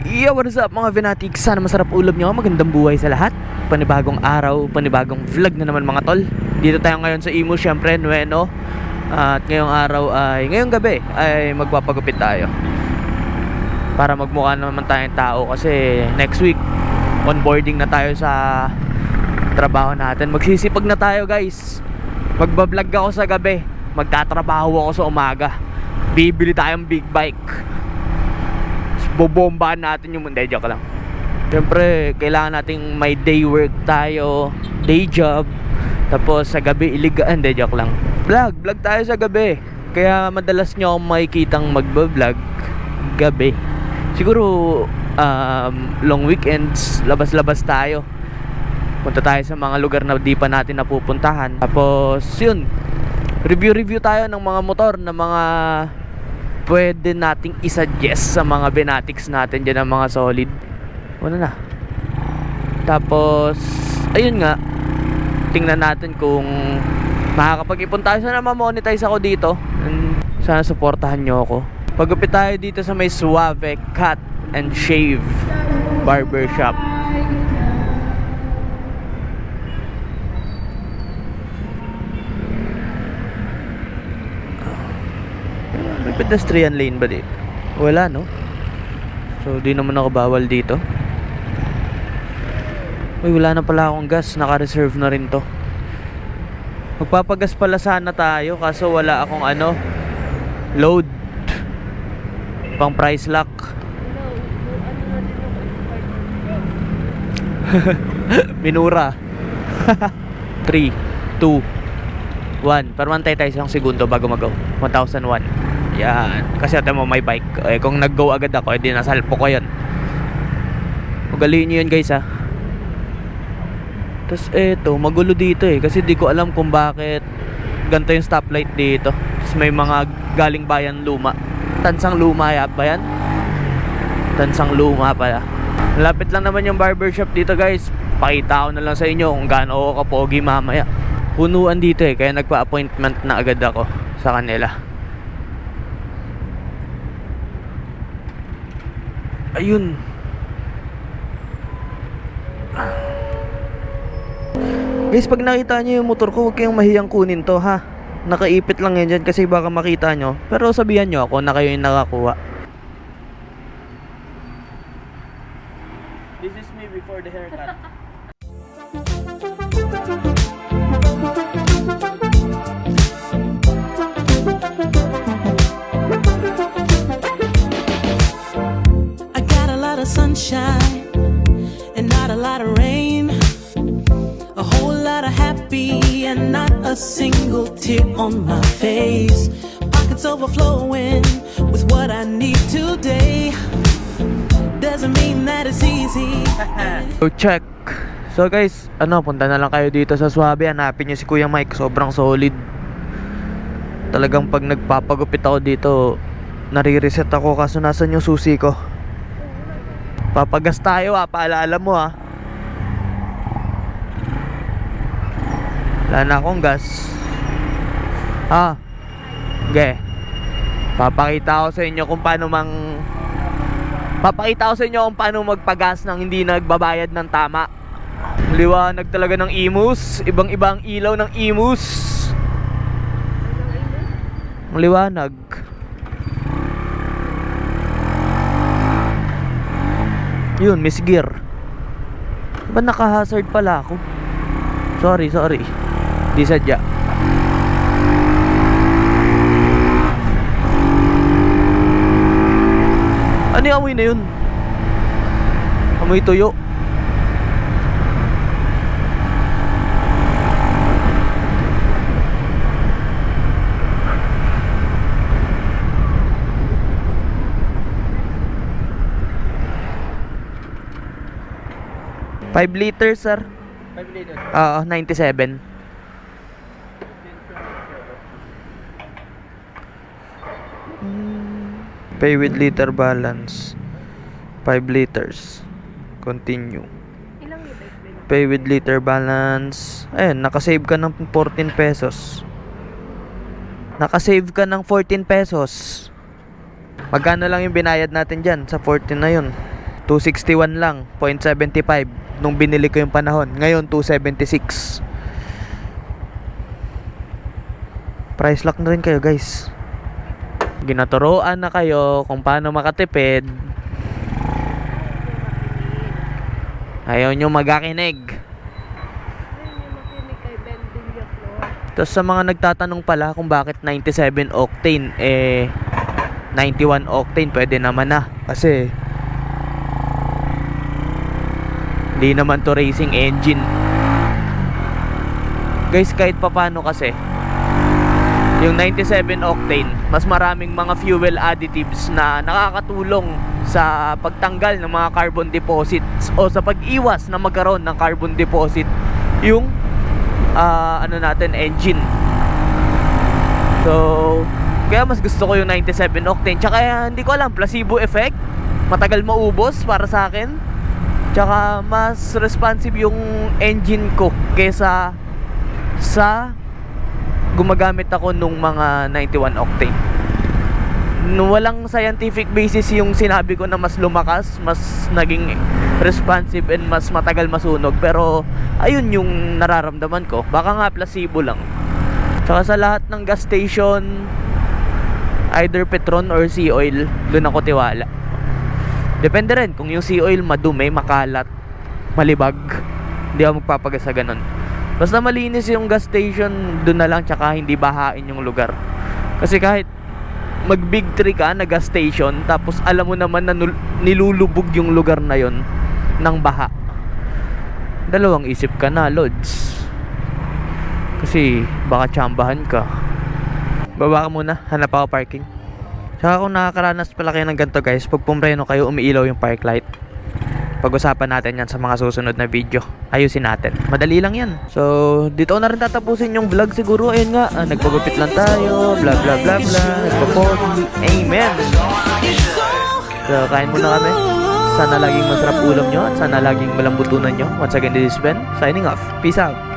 Yo, what is up mga Venatics? Sana masarap ulam nyo. Magandang buhay sa lahat. Panibagong araw, panibagong vlog na naman mga tol. Dito tayo ngayon sa Imus, syempre, Nueno. At ngayong gabi ay magpapagupit tayo. Para magmukha naman tayong tao kasi next week onboarding na tayo sa trabaho natin. Magsisipag na tayo guys. Magbablog ako sa gabi, magtatrabaho ako sa umaga. Bibili tayong big bike. Bobombahan natin yung mundo. Joke lang. Siyempre, kailangan nating may day work tayo, day job. Tapos sa gabi, iligaan. Joke lang. Vlog tayo sa gabi. Kaya madalas nyo akong makikitang magbablog gabi. Siguro, long weekends, labas-labas tayo. Punta tayo sa mga lugar na di pa natin napupuntahan. Tapos, yun. Review tayo ng mga motor, ng mga pwede nating isuggest sa mga Venatics natin dyan, ang mga solid. Wala na. Tapos ayun nga, tingnan natin kung makakapag-ipon tayo. Sana ma-monetize ako dito. Sana supportahan nyo ako. Pagupit tayo dito sa may Suave Cut and Shave Barbershop. Pedestrian lane ba dito? Wala, no? So di naman ako bawal dito. Uy, wala na pala akong gas. Naka-reserve na rin to. Magpapagas pala sana tayo, kaso wala akong load pang price lock. Minura. 3, 2, 1. Parmantay tayo isang segundo bago mag-go. 1001. Yan. Kasi ito mo may bike. Kung nag-go agad ako, edi nasalpo ko yun. Ugaliin nyo yun guys ha. Tapos eto, magulo dito kasi di ko alam kung bakit ganito yung stoplight dito. Tapos may mga galing bayan luma. Tansang luma ba yan? Tansang luma pala. Malapit lang naman yung barbershop dito guys. Pakita ko na lang sa inyo kung gaano ako kapogi mamaya. Punuan dito kaya nagpa-appointment na agad ako sa kanila. Ayun. Guys, pag nakita nyo yung motor ko, huwag kayong mahiyang kunin to ha. Nakaipit lang yan dyan kasi baka makita nyo. Pero sabihan nyo ako na kayo yung nakakuha. This is me before the haircut. Sunshine and not a lot of rain, a whole lot of happy and not a single tear on my face. Pockets overflowing with what I need today. Doesn't mean that it's easy. So check. So guys, punta na lang kayo dito sa Suave. Hanapin nyo si Kuya Mike. Sobrang solid. Talagang pag nagpapagupit ako dito, nare-reset ako kaso nasan yung susi ko. Papagas tayo paalala mo Wala na akong gas. Okay. Papakita ko sa inyo kung paano magpagas nang hindi nagbabayad ng tama. Liwanag talaga ng Imus. Ibang-ibang ilaw ng Imus. Ang liwanag. Yun, miss gear. Diba naka-hazard pala ako? Sorry. Di sadya. Ano yung amoy na yun? Amoy tuyo. $5 liters, sir. 5 liters? Oo, 97. Pay with liter balance. 5 liters. Continue. Ilang liters ba yun? Pay with liter balance. Ayun, nakasave ka ng 14 pesos. Nakasave ka ng 14 pesos. Magkano lang yung binayad natin dyan sa 14 na yun? 261 lang, 0.75 nung binili ko yung panahon. Ngayon 276. Price lock na rin kayo, guys. Ginaturoan na kayo kung paano makatipid. Ayaw nyo magakinig. Ayun yung makinig kay Ben Villaflor. Tapos sa mga nagtatanong pala kung bakit 97 octane, 91 octane pwede naman na. Kasi hindi naman to racing engine. Guys, kahit papano kasi yung 97 octane, mas maraming mga fuel additives na nakakatulong sa pagtanggal ng mga carbon deposits o sa pag-iwas na magkaroon ng carbon deposit yung engine. So, kaya mas gusto ko yung 97 octane. Tsaka hindi ko alam, placebo effect, matagal maubos para sa akin. Tsaka mas responsive yung engine ko kesa sa gumagamit ako nung mga 91 octane. Walang scientific basis yung sinabi ko na mas lumakas, mas naging responsive and mas matagal masunog. Pero ayun yung nararamdaman ko. Baka nga placebo lang. Tsaka sa lahat ng gas station, either Petron or Sea Oil, doon ako tiwala. Depende rin kung yung Sea Oil madumi, makalat, malibag, hindi ako magpapagas sa ganun. Basta malinis yung gas station, doon na lang, tsaka hindi bahain yung lugar. Kasi kahit mag big tree ka na gas station, tapos alam mo naman na nilulubog yung lugar na yon ng baha, dalawang isip ka na, Lods. Kasi baka tsambahan ka. Baba ka muna, hanap ako parking. Tsaka kung nakakaranas pala kayo ng ganito, guys, pag pumreno kayo, umiilaw yung park light. Pag-usapan natin yan sa mga susunod na video. Ayusin natin. Madali lang yan. So, dito ko na rin tatapusin yung vlog siguro. Ayun nga, nagpagupit lang tayo. Bla bla bla bla. Nagpapogi. Amen. So, kain muna kami. Sana laging masarap ulam nyo. At sana laging malambutunan nyo. Once again, this is Ben, signing off. Peace out.